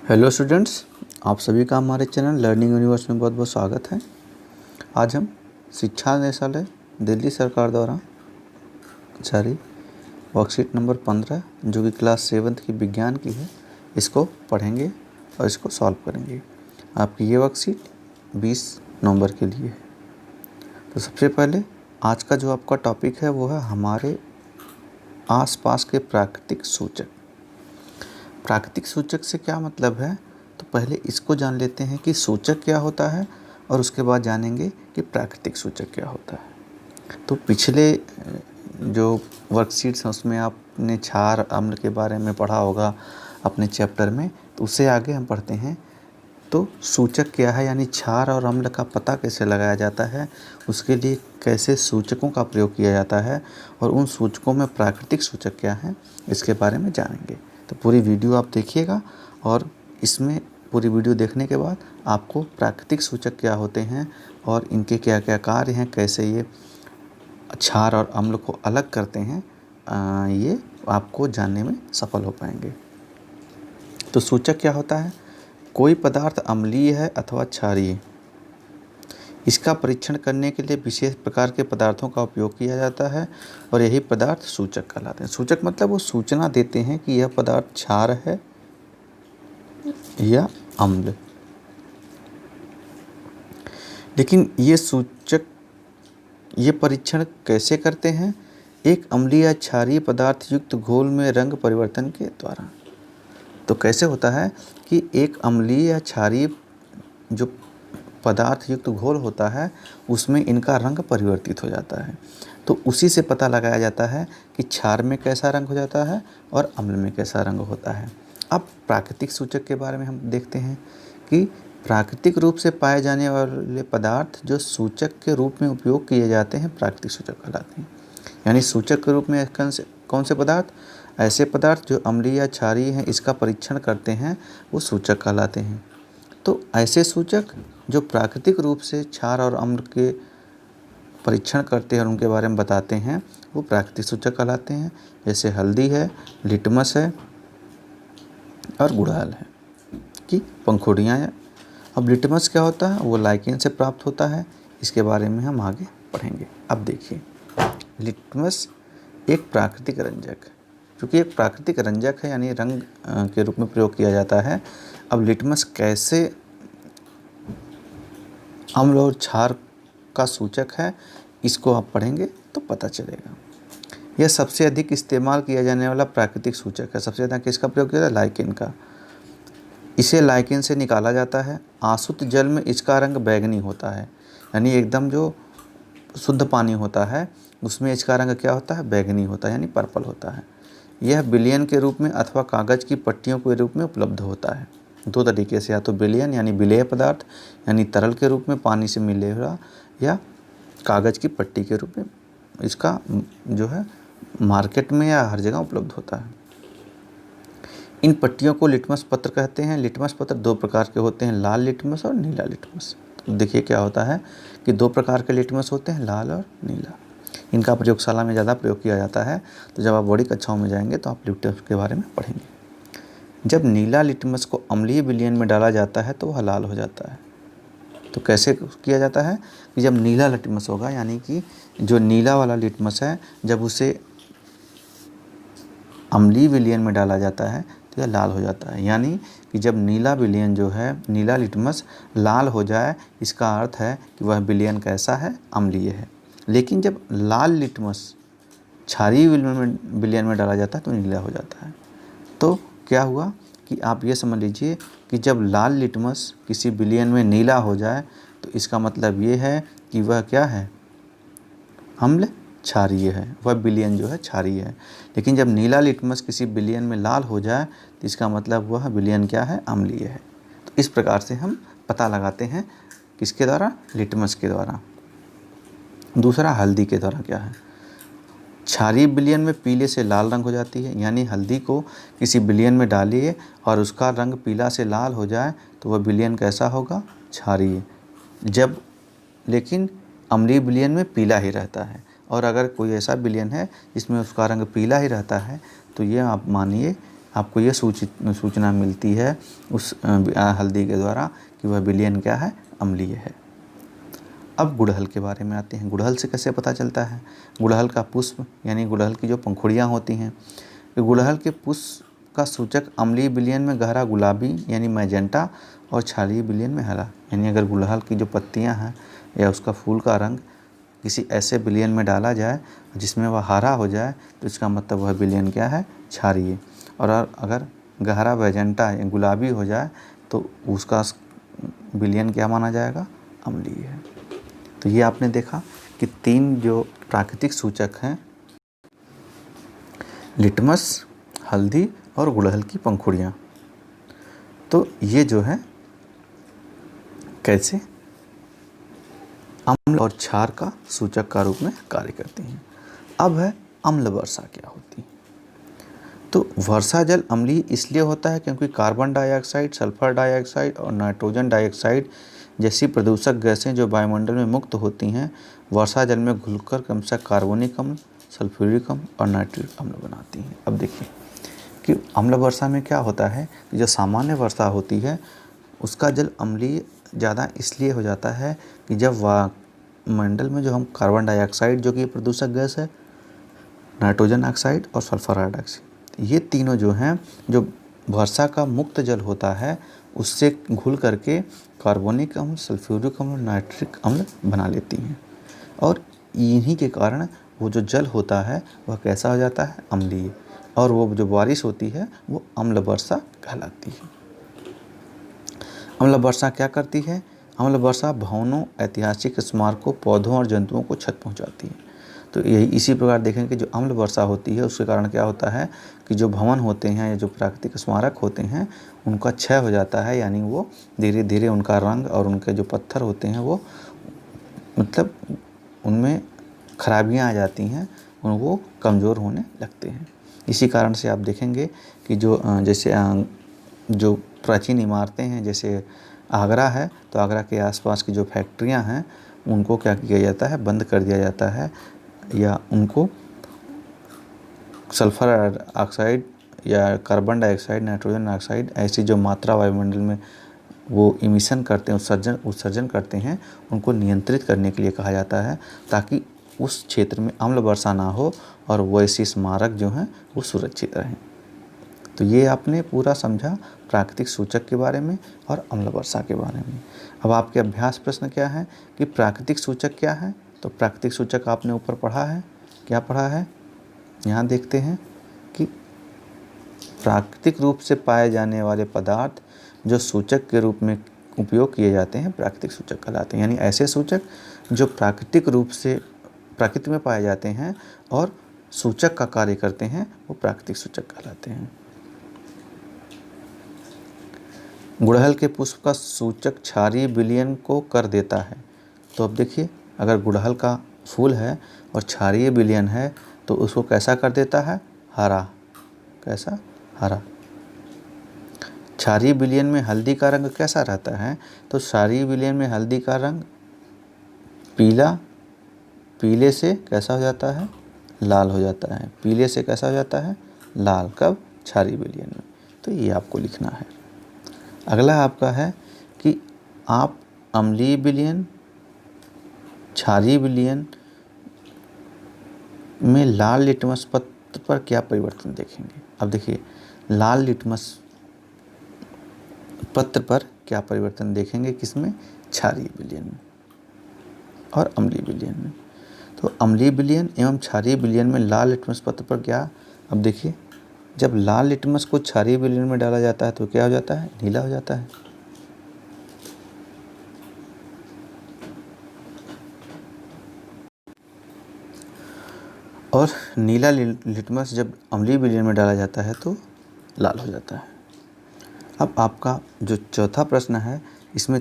Hello students, आप सभी का हमारे चैनल लर्निंग यूनिवर्स में बहुत बहुत स्वागत है। आज हम शिक्षा निदेशालय दिल्ली सरकार द्वारा जारी वर्कशीट नंबर 15 जो कि क्लास 7th की विज्ञान की है, इसको पढ़ेंगे और इसको सॉल्व करेंगे। आपकी ये वर्कशीट 20 नवंबर के लिए है। तो सबसे पहले आज का जो आपका टॉपिक है वो है हमारे आसपास के प्राकृतिक सूचक। प्राकृतिक सूचक से क्या मतलब है, तो पहले इसको जान लेते हैं कि सूचक क्या होता है और उसके बाद जानेंगे कि प्राकृतिक सूचक क्या होता है। तो पिछले जो वर्कशीट्स हैं उसमें आपने क्षार अम्ल के बारे में पढ़ा होगा अपने चैप्टर में, तो उससे आगे हम पढ़ते हैं। तो सूचक क्या है, यानी क्षार और अम्ल का पता कैसे लगाया जाता है, उसके लिए कैसे सूचकों का प्रयोग किया जाता है और उन सूचकों में प्राकृतिक सूचक क्या हैं, इसके बारे में जानेंगे। तो पूरी वीडियो आप देखिएगा और इसमें पूरी वीडियो देखने के बाद आपको प्राकृतिक सूचक क्या होते हैं और इनके क्या क्या कार्य हैं, कैसे ये क्षार और अम्ल को अलग करते हैं, ये आपको जानने में सफल हो पाएंगे। तो सूचक क्या होता है? कोई पदार्थ अम्लीय है अथवा क्षारीय, इसका परीक्षण करने के लिए विशेष प्रकार के पदार्थों का उपयोग किया जाता है और यही पदार्थ सूचक कहलाते हैं। सूचक मतलब वो सूचना देते हैं कि यह पदार्थ क्षार है या अम्ल। लेकिन ये सूचक ये परीक्षण कैसे करते हैं? एक अम्लीय या क्षारीय पदार्थ युक्त घोल में रंग परिवर्तन के द्वारा। तो कैसे होता है कि एक अम्लीय या क्षारीय जो पदार्थ युक्त घोल होता है उसमें इनका रंग परिवर्तित हो जाता है। तो उसी से पता लगाया जाता है कि क्षार में कैसा रंग हो जाता है और अम्ल में कैसा रंग होता है। अब प्राकृतिक सूचक के बारे में हम देखते हैं कि प्राकृतिक रूप से पाए जाने वाले पदार्थ जो सूचक के रूप में उपयोग किए जाते हैं प्राकृतिक सूचक कहलाते हैं। यानी सूचक के रूप में कौन से पदार्थ? ऐसे पदार्थ जो अम्लीय या क्षारीय हैं, इसका परीक्षण करते हैं, वो सूचक कहलाते हैं। तो ऐसे सूचक जो प्राकृतिक रूप से क्षार और अम्ल के परीक्षण करते हैं और उनके बारे में बताते हैं, वो प्राकृतिक सूचक कहलाते हैं। जैसे हल्दी है, लिटमस है और गुड़हल है कि पंखुड़ियाँ हैं। अब लिटमस क्या होता है? वो लाइकेन से प्राप्त होता है, इसके बारे में हम आगे पढ़ेंगे। अब देखिए, लिटमस एक प्राकृतिक रंजक है। क्योंकि एक प्राकृतिक रंजक है यानी रंग के रूप में प्रयोग किया जाता है। अब लिटमस कैसे अम्ल और क्षार का सूचक है, इसको आप पढ़ेंगे तो पता चलेगा। यह सबसे अधिक इस्तेमाल किया जाने वाला प्राकृतिक सूचक है। सबसे ज़्यादा किसका प्रयोग किया जाता है? लाइकेन का। इसे लाइकेन से निकाला जाता है। आसुत जल में इसका रंग बैंगनी होता है, यानी एकदम जो शुद्ध पानी होता है उसमें इसका रंग क्या होता है? बैंगनी होता है, यानी पर्पल होता है। यह विलयन के रूप में अथवा कागज़ की पट्टियों के रूप में उपलब्ध होता है। दो तरीके से, या तो विलयन यानी विलेय पदार्थ यानी तरल के रूप में पानी से मिले हुआ, या कागज़ की पट्टी के रूप में इसका जो है मार्केट में या हर जगह उपलब्ध होता है। इन पट्टियों को लिटमस पत्र कहते हैं। लिटमस पत्र दो प्रकार के होते हैं, लाल लिटमस और नीला लिटमस। तो देखिए क्या होता है कि दो प्रकार के लिटमस होते हैं, लाल और नीला। इनका प्रयोगशाला में ज़्यादा प्रयोग किया जाता है। तो जब आप बड़ी कक्षाओं में जाएंगे तो आप लिटमस के बारे में पढ़ेंगे। जब नीला लिटमस को अम्लीय विलयन में डाला जाता है तो वह लाल हो जाता है। तो कैसे किया जाता है कि जब नीला लिटमस होगा, यानी कि जो नीला वाला लिटमस है, जब उसे अम्लीय विलयन में डाला जाता है तो यह लाल हो जाता है। यानी कि जब नीला विलयन जो है, नीला लिटमस लाल हो जाए, इसका अर्थ है कि वह विलयन कैसा है? अम्लीय है। लेकिन जब लाल लिटमस क्षारीय विलयन में डाला जाता है तो नीला हो जाता है। तो क्या हुआ कि आप ये समझ लीजिए कि जब लाल लिटमस किसी विलयन में नीला हो जाए तो इसका मतलब ये है कि वह क्या है? अम्ल क्षारीय है, वह विलयन जो है क्षारीय है। लेकिन जब नीला लिटमस किसी विलयन में लाल हो जाए तो इसका मतलब वह विलयन क्या है? अम्लीय है। तो इस प्रकार से हम पता लगाते हैं, किसके द्वारा? लिटमस के द्वारा। दूसरा, हल्दी के द्वारा क्या है? क्षारीय विलयन में पीले से लाल रंग हो जाती है। यानी हल्दी को किसी विलयन में डालिए और उसका रंग पीला से लाल हो जाए तो वह विलयन कैसा होगा? क्षारीय। जब लेकिन अम्लीय विलयन में पीला ही रहता है, और अगर कोई ऐसा विलयन है जिसमें उसका रंग पीला ही रहता है तो ये आप मानिए आपको ये सूचना मिलती है उस हल्दी के द्वारा कि वह विलयन क्या है, अम्लीय है। अब गुड़हल के बारे में आते हैं। गुड़हल से कैसे पता चलता है? गुड़हल का पुष्प यानी गुड़हल की जो पंखुड़ियाँ होती हैं, गुड़हल के पुष्प का सूचक अम्लीय विलयन में गहरा गुलाबी यानी मैजेंटा और क्षारीय विलयन में हरा। यानी अगर गुड़हल की जो पत्तियां हैं या उसका फूल का रंग किसी ऐसे विलयन में डाला जाए जिसमें वह हरा हो जाए तो इसका मतलब वह विलयन क्या है, क्षारीय। और अगर गहरा मैजेंटा या गुलाबी हो जाए तो उसका विलयन क्या माना जाएगा, अम्लीय है। तो ये आपने देखा कि 3 जो प्राकृतिक सूचक हैं, लिटमस, हल्दी और गुड़हल की पंखुड़ियाँ, तो ये जो है कैसे अम्ल और क्षार का सूचक का रूप में कार्य करती हैं। अब है अम्ल वर्षा क्या होती है। तो वर्षा जल अम्लीय इसलिए होता है क्योंकि कार्बन डाइऑक्साइड, सल्फर डाइऑक्साइड और नाइट्रोजन डाइऑक्साइड जैसी प्रदूषक गैसें जो वायुमंडल में मुक्त होती हैं वर्षा जल में घुलकर क्रमशः कार्बनिक अम्ल, सल्फ्यूरिक अम्ल और नाइट्रिक अम्ल बनाती हैं। अब देखिए कि अम्ल वर्षा में क्या होता है कि जो सामान्य वर्षा होती है उसका जल अम्लीय ज़्यादा इसलिए हो जाता है कि जब वायुमंडल में जो हम कार्बन डाइऑक्साइड जो कि प्रदूषक गैस है, नाइट्रोजन ऑक्साइड और सल्फर डाइऑक्साइड, ये तीनों जो हैं जो वर्षा का मुक्त जल होता है उससे घुल करके कार्बनिक अम्ल, सल्फ्यूरिक अम्ल, नाइट्रिक अम्ल बना लेती हैं और इन्हीं के कारण वो जो जल होता है वह कैसा हो जाता है, अम्लीय। और वो जो बारिश होती है वो अम्ल वर्षा कहलाती है। अम्ल वर्षा क्या करती है? अम्ल वर्षा भवनों, ऐतिहासिक स्मारकों, पौधों और जंतुओं को क्षत पहुंचाती है। तो यही इसी प्रकार देखें कि जो अम्ल वर्षा होती है उसके कारण क्या होता है कि जो भवन होते हैं या जो प्राकृतिक स्मारक होते हैं उनका क्षय हो जाता है, यानी वो धीरे धीरे उनका रंग और उनके जो पत्थर होते हैं वो मतलब उनमें खराबियाँ आ जाती हैं, वो कमज़ोर होने लगते हैं। इसी कारण से आप देखेंगे कि जो जैसे जो प्राचीन इमारतें हैं, जैसे आगरा है तो आगरा के आसपास की जो फैक्ट्रियां हैं उनको क्या किया जाता है, बंद कर दिया जाता है या उनको सल्फर ऑक्साइड या कार्बन डाइऑक्साइड, नाइट्रोजन ऑक्साइड ऐसी जो मात्रा वायुमंडल में वो इमिशन करते हैं, उत्सर्जन करते हैं, उनको नियंत्रित करने के लिए कहा जाता है ताकि उस क्षेत्र में अम्ल वर्षा ना हो और वैसे स्मारक जो हैं वो सुरक्षित रहें। तो ये आपने पूरा समझा प्राकृतिक सूचक के बारे में और अम्ल वर्षा के बारे में। अब आपके अभ्यास प्रश्न क्या है कि प्राकृतिक सूचक क्या है? तो प्राकृतिक सूचक आपने ऊपर पढ़ा है, क्या पढ़ा है? यहाँ देखते हैं कि प्राकृतिक रूप से पाए जाने वाले पदार्थ जो सूचक के रूप में उपयोग किए जाते हैं प्राकृतिक सूचक कहलाते हैं। यानी ऐसे सूचक जो प्राकृतिक रूप से प्रकृति में पाए जाते हैं और सूचक का कार्य करते हैं वो प्राकृतिक सूचक कहलाते हैं। गुड़हल के पुष्प का सूचक क्षारीय विलयन को कर देता है। तो अब देखिए अगर गुड़हल का फूल है और क्षारीय विलयन है तो उसको कैसा कर देता है, हरा। कैसा, हरा। क्षारीय विलयन में हल्दी का रंग कैसा रहता है? तो क्षारीय विलयन में हल्दी का रंग पीला, पीले से कैसा हो जाता है, लाल हो जाता है। पीले से कैसा हो जाता है, लाल। कब? क्षारीय विलयन में। तो ये आपको लिखना है। अगला आपका है कि आप अम्लीय विलयन, क्षारीय विलयन में लाल लिटमस पत्र पर क्या परिवर्तन देखेंगे। अब देखिए लाल लिटमस पत्र पर क्या परिवर्तन देखेंगे, किसमें? क्षारीय विलयन में और अम्लीय विलयन में। तो अम्लीय विलयन एवं क्षारीय विलयन में लाल लिटमस पत्र पर क्या, अब देखिए जब लाल लिटमस को क्षारीय विलयन में डाला जाता है तो क्या हो जाता है, नीला हो जाता है। और नीला लिटमस जब अम्लीय विलयन में डाला जाता है तो लाल हो जाता है। अब आपका जो चौथा प्रश्न है इसमें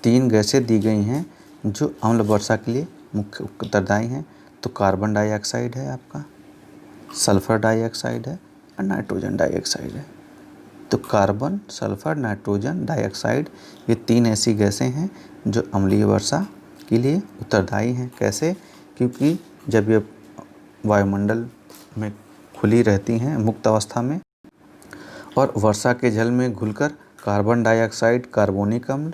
3 गैसें दी गई हैं जो अम्ल वर्षा के लिए मुख्य उत्तरदायी हैं। तो कार्बन डाइऑक्साइड है आपका, सल्फर डाइऑक्साइड है और नाइट्रोजन डाइऑक्साइड है। तो कार्बन, सल्फर, नाइट्रोजन डाइऑक्साइड ये 3 ऐसी गैसें हैं जो अम्लीय वर्षा के लिए उत्तरदायी हैं। कैसे? क्योंकि जब ये वायुमंडल में खुली रहती हैं मुक्त अवस्था में और वर्षा के जल में घुलकर कार्बन डाइऑक्साइड कार्बोनिक अम्ल,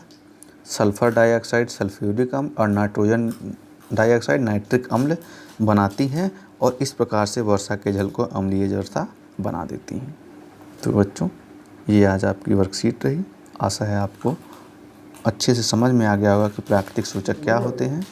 सल्फर डाइऑक्साइड सल्फ्यूरिक अम्ल और नाइट्रोजन डाइऑक्साइड नाइट्रिक अम्ल बनाती हैं और इस प्रकार से वर्षा के जल को अम्लीय वर्षा बना देती हैं। तो बच्चों, ये आज आपकी वर्कशीट रही। आशा है आपको अच्छे से समझ में आ गया होगा कि प्राकृतिक सूचक क्या होते हैं